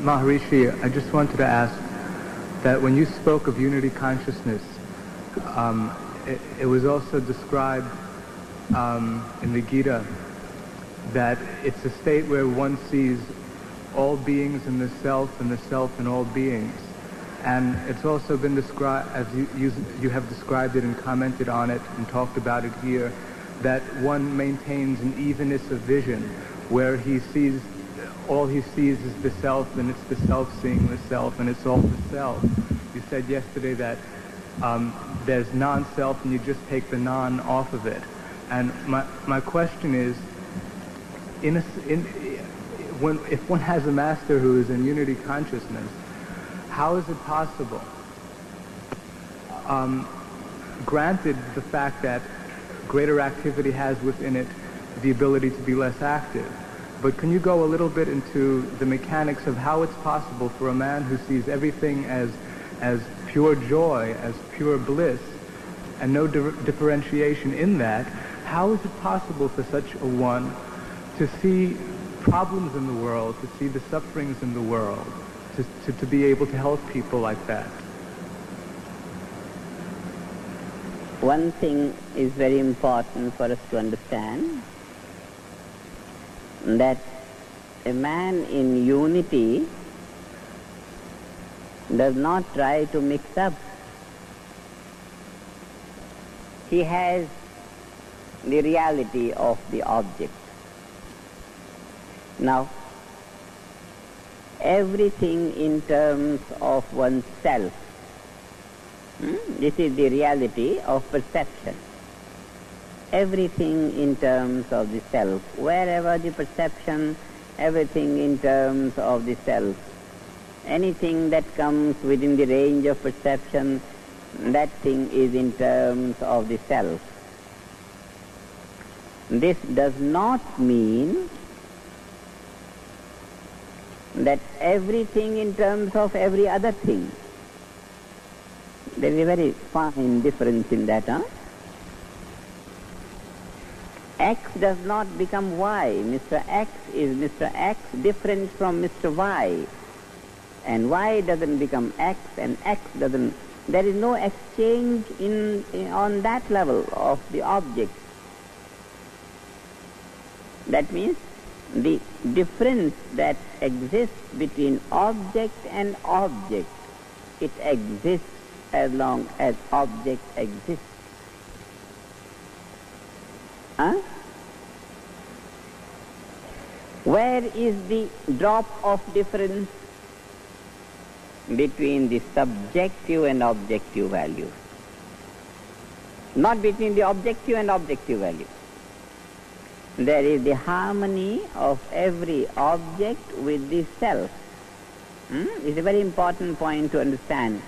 Maharishi, I just wanted to ask that when you spoke of unity consciousness, it was also described in the Gita that it's a state where one sees all beings in the self and the self in all beings. And it's also been described, as you have described it and commented on it and talked about it here, that one maintains an evenness of vision where all he sees is the self, and it's the self seeing the self, and it's all the self. You said yesterday that there's non-self and you just take the non off of it. And my question is, if one has a master who is in unity consciousness, how is it possible, granted the fact that greater activity has within it the ability to be less active, but can you go a little bit into the mechanics of how it's possible for a man who sees everything as pure joy, as pure bliss, and no differentiation in that, how is it possible for such a one to see problems in the world, to see the sufferings in the world, to be able to help people like that? One thing is very important for us to understand, that a man in unity does not try to mix up. He has the reality of the object. Now, everything in terms of oneself, this is the reality of perception. Everything in terms of the self, wherever the perception, everything in terms of the self. Anything that comes within the range of perception, that thing is in terms of the self. This does not mean that everything in terms of every other thing. There is a very fine difference in that, X does not become Y. Mr. X is Mr. X different from Mr. Y. And Y doesn't become X, and X doesn't. There is no exchange on that level of the object. That means the difference that exists between object and object, it exists as long as object exists. Where is the drop of difference between the subjective and objective value? Not between the objective and objective value. There is the harmony of every object with the self. It's a very important point to understand.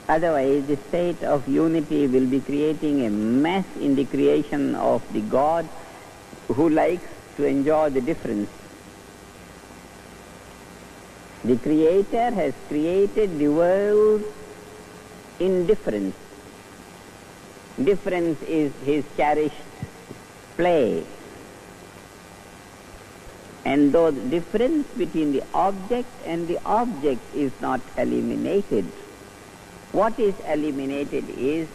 Otherwise, the state of unity will be creating a mess in the creation of the God who likes to enjoy the difference. The Creator has created the world in difference. Difference is his cherished play. And though the difference between the object and the object is not eliminated, what is eliminated is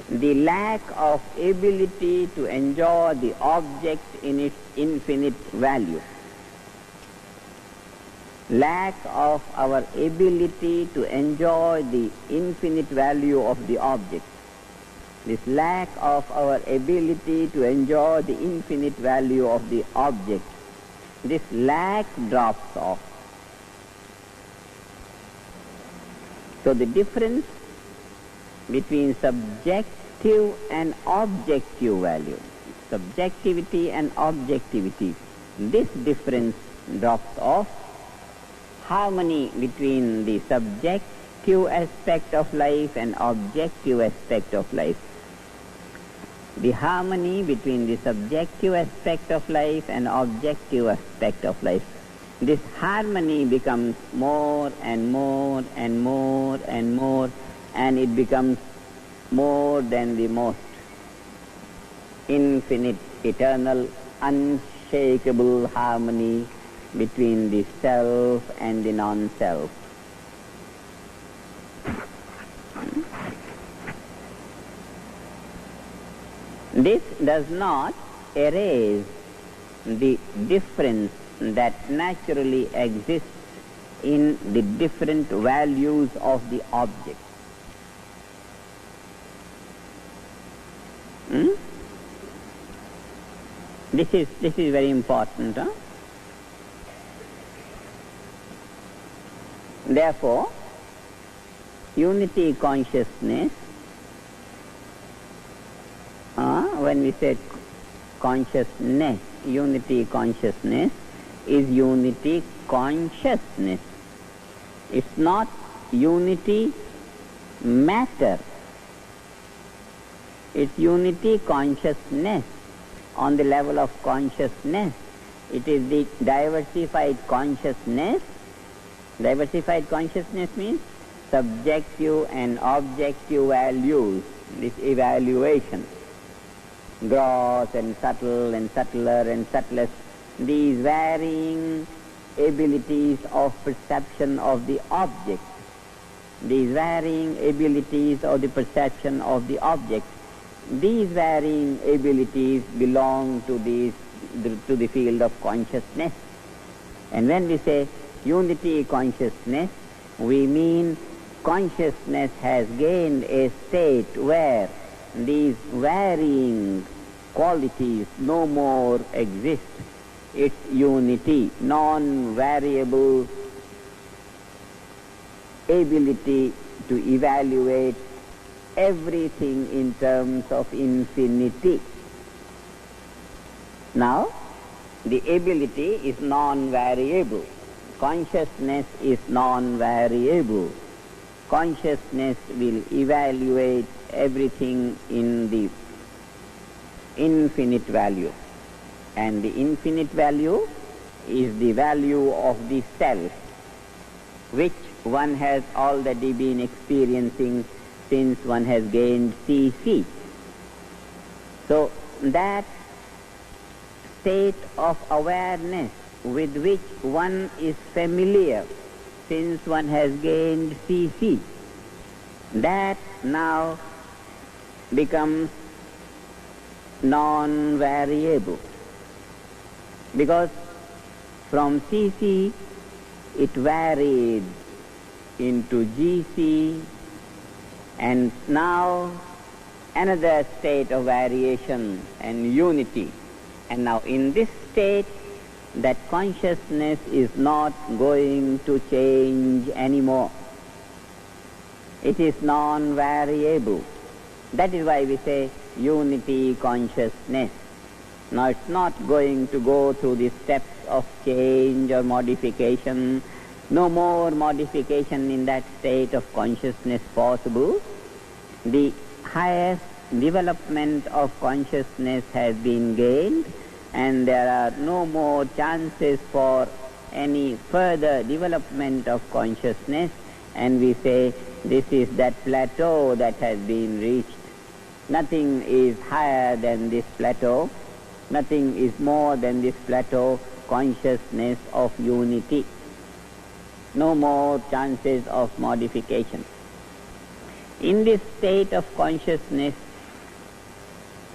the lack of ability to enjoy the object in its infinite value. Lack of our ability to enjoy the infinite value of the object. This lack of our ability to enjoy the infinite value of the object, this lack drops off. So the difference between subjective and objective value, subjectivity and objectivity, this difference drops off. Harmony between the subjective aspect of life and objective aspect of life. The harmony between the subjective aspect of life and objective aspect of life. This harmony becomes more and more and more and more, and it becomes more than the most infinite, eternal, unshakable harmony between the self and the non-self. This does not erase the difference that naturally exists in the different values of the object. This is very important. Therefore, unity consciousness, when we say consciousness, unity consciousness is unity consciousness. It's not unity matter. It's unity consciousness. On the level of consciousness, it is the diversified consciousness. Diversified consciousness means subjective and objective values, this evaluation, gross and subtle and subtler and subtlest, these varying abilities of perception of the object, these varying abilities of the perception of the object. These varying abilities belong to the field of consciousness. And when we say unity consciousness, we mean consciousness has gained a state where these varying qualities no more exist. It's unity, non-variable ability to evaluate everything in terms of infinity. Now, the ability is non-variable. Consciousness is non-variable. Consciousness will evaluate everything in the infinite value. And the infinite value is the value of the self, which one has already been experiencing since one has gained CC. So that state of awareness with which one is familiar since one has gained CC, that now becomes non-variable. Because from CC it varied into GC, and now another state of variation and unity. And now in this state, that consciousness is not going to change anymore. It is non-variable. That is why we say unity consciousness. Now it's not going to go through the steps of change or modification. No more modification in that state of consciousness possible. The highest development of consciousness has been gained, and there are no more chances for any further development of consciousness, and we say this is that plateau that has been reached. Nothing is higher than this plateau. Nothing is more than this plateau, consciousness of unity. No more chances of modification. In this state of consciousness,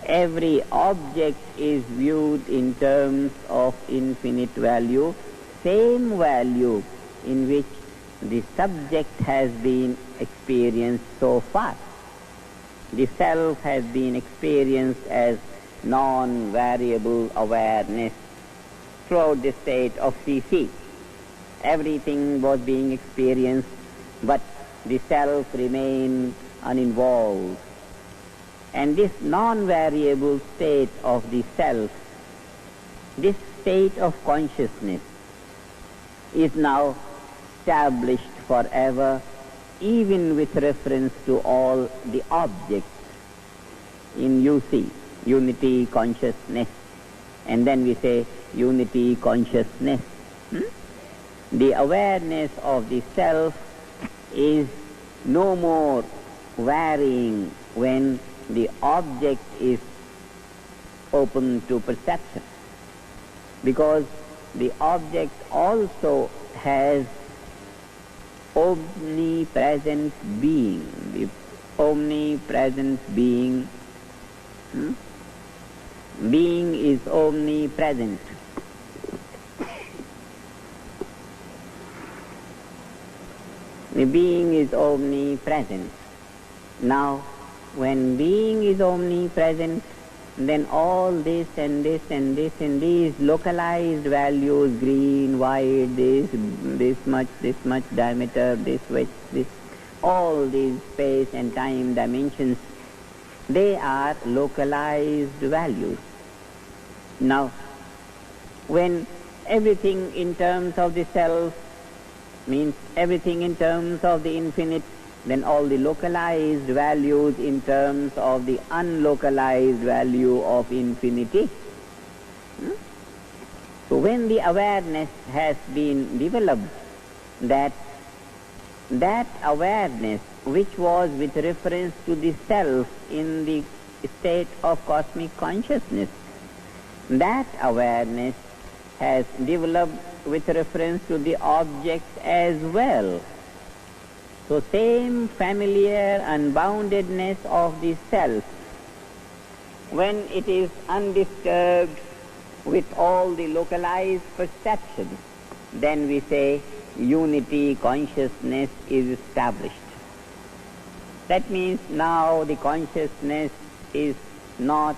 every object is viewed in terms of infinite value, same value in which the subject has been experienced so far. The self has been experienced as non-variable awareness throughout the state of CC. Everything was being experienced, but the self remained uninvolved. And this non-variable state of the self, this state of consciousness, is now established forever, even with reference to all the objects in UC, unity consciousness. And then we say unity consciousness. The awareness of the self is no more varying when the object is open to perception, because the object also has omnipresent being. The omnipresent being, being is omnipresent. The being is omnipresent. Now, when being is omnipresent, then all this and this and this and these localized values, green, white, this much diameter, this width, this, all these space and time dimensions, they are localized values. Now, when everything in terms of the self means everything in terms of the infinite, then all the localized values in terms of the unlocalized value of infinity. So when the awareness has been developed, that awareness which was with reference to the self in the state of cosmic consciousness, that awareness has developed with reference to the object as well. So same familiar unboundedness of the self, when it is undisturbed with all the localized perceptions, then we say unity consciousness is established. That means now the consciousness is not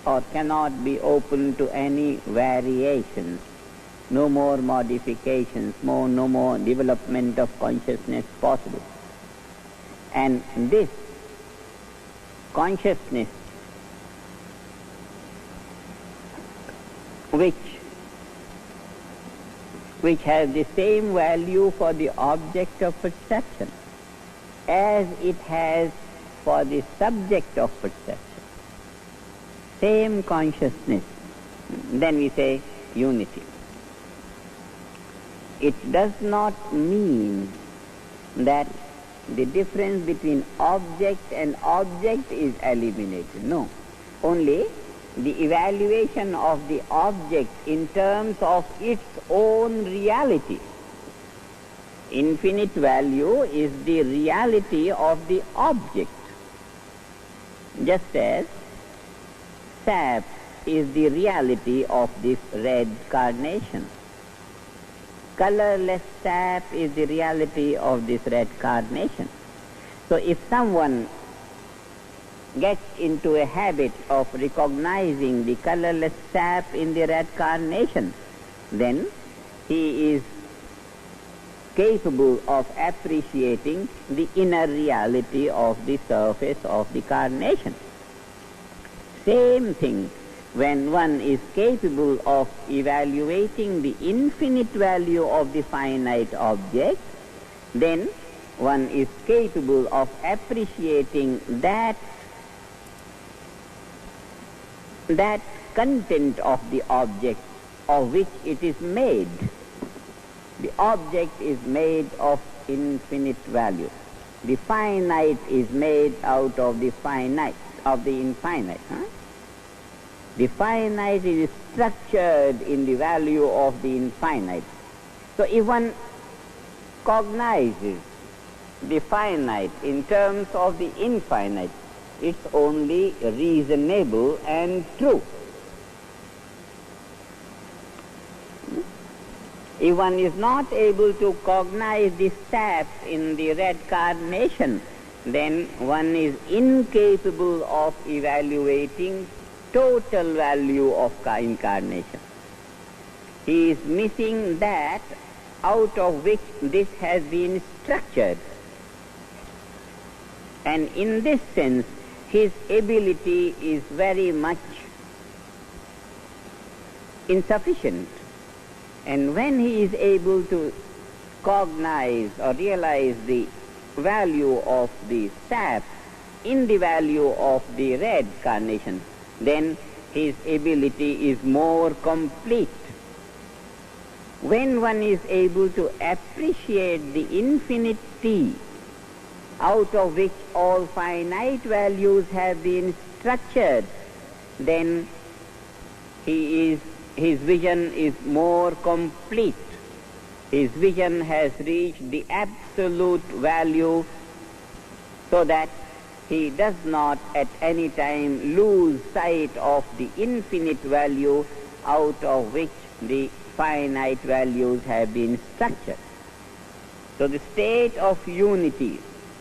or cannot be open to any variations. No more modifications, no more development of consciousness possible. And this consciousness, which has the same value for the object of perception as it has for the subject of perception, same consciousness, then we say unity. It does not mean that the difference between object and object is eliminated. No. Only the evaluation of the object in terms of its own reality. Infinite value is the reality of the object. Just as sap is the reality of this red carnation. Colorless sap is the reality of this red carnation. So if someone gets into a habit of recognizing the colorless sap in the red carnation, then he is capable of appreciating the inner reality of the surface of the carnation. Same thing, when one is capable of evaluating the infinite value of the finite object, then one is capable of appreciating that content of the object of which it is made. The object is made of infinite value. The finite is made out of the finite, of the infinite. The finite is structured in the value of the infinite. So if one cognizes the finite in terms of the infinite, it's only reasonable and true. If one is not able to cognize the sap in the red carnation, then one is incapable of evaluating total value of incarnation. He is missing that out of which this has been structured. And in this sense, his ability is very much insufficient. And when he is able to cognize or realize the value of the sap in the value of the red carnation, then his ability is more complete. When one is able to appreciate the infinity out of which all finite values have been structured, then he is his vision is more complete. His vision has reached the absolute value so that he does not at any time lose sight of the infinite value out of which the finite values have been structured. So the state of unity,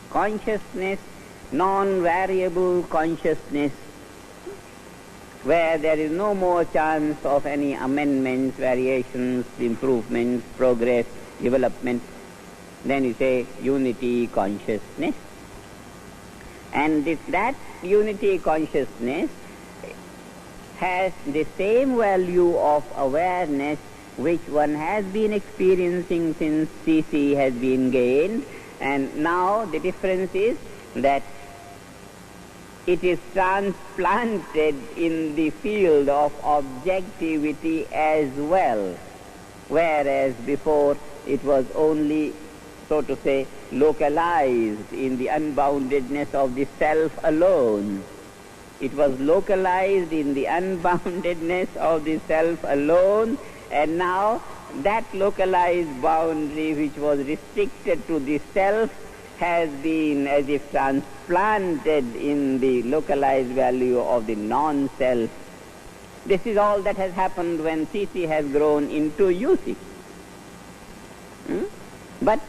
consciousness, non-variable consciousness, where there is no more chance of any amendments, variations, improvements, progress, development, then you say unity consciousness. And that unity consciousness has the same value of awareness which one has been experiencing since CC has been gained, and now the difference is that it is transplanted in the field of objectivity as well, whereas before it was only, so to say, localized in the unboundedness of the self alone. It was localized in the unboundedness of the self alone, and now that localized boundary which was restricted to the self has been as if transplanted in the localized value of the non-self. This is all that has happened when CC has grown into UC. But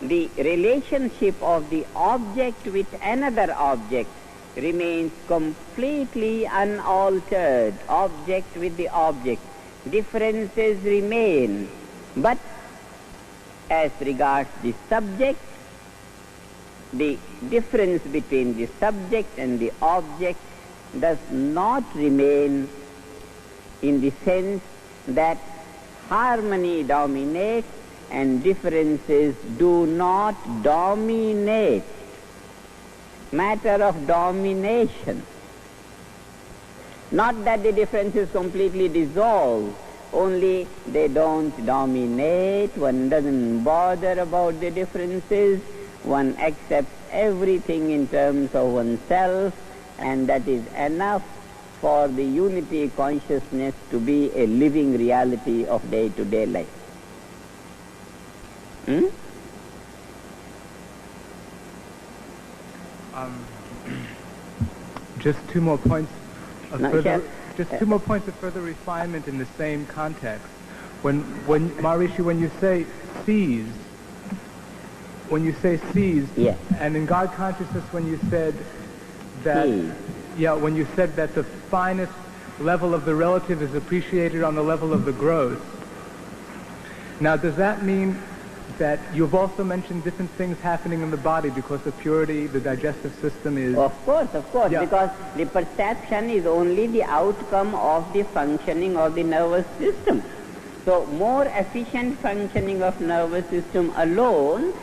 the relationship of the object with another object remains completely unaltered, object with the object. Differences remain, but as regards the subject, the difference between the subject and the object does not remain, in the sense that harmony dominates and differences do not dominate. Matter of domination. Not that the differences completely dissolve, only they don't dominate, one doesn't bother about the differences, one accepts everything in terms of oneself, and that is enough for the unity consciousness to be a living reality of day-to-day life. Just two more points of No, further, sure. just two more points of further refinement in the same context. When Maharishi, when you say sees, Yes. and in God consciousness, when you said that, Sees. when you said that the finest level of the relative is appreciated on the level of the gross. Now, does that mean that you've also mentioned different things happening in the body because of purity, the digestive system is... Of course, Yeah. because the perception is only the outcome of the functioning of the nervous system. So more efficient functioning of nervous system alone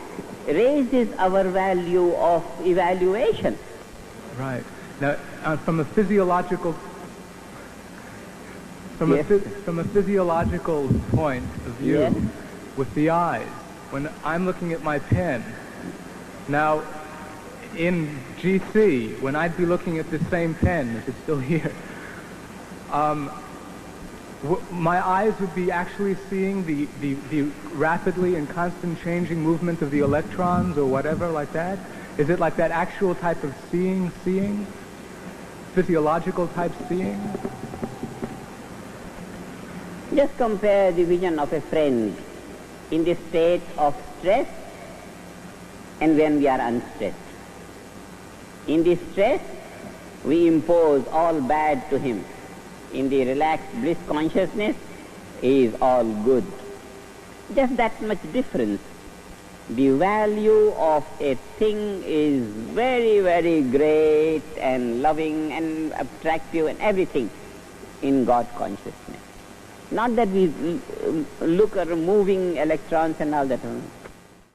raises our value of evaluation. Right. Now, from a physiological... Yes. From a physiological point of view, Yes. with the eyes, when I'm looking at my pen, now in GC, when I'd be looking at the same pen, if it's still here, my eyes would be actually seeing the rapidly and constant changing movement of the electrons or whatever like that? Is it like that actual type of seeing? Physiological type seeing? Just compare the vision of a friend in the state of stress and when we are unstressed. In the stress, we impose all bad to him. In the relaxed bliss consciousness, he is all good. Just that much difference. The value of a thing is very, very great and loving and attractive and everything in God consciousness. Not that we look at moving electrons and all that.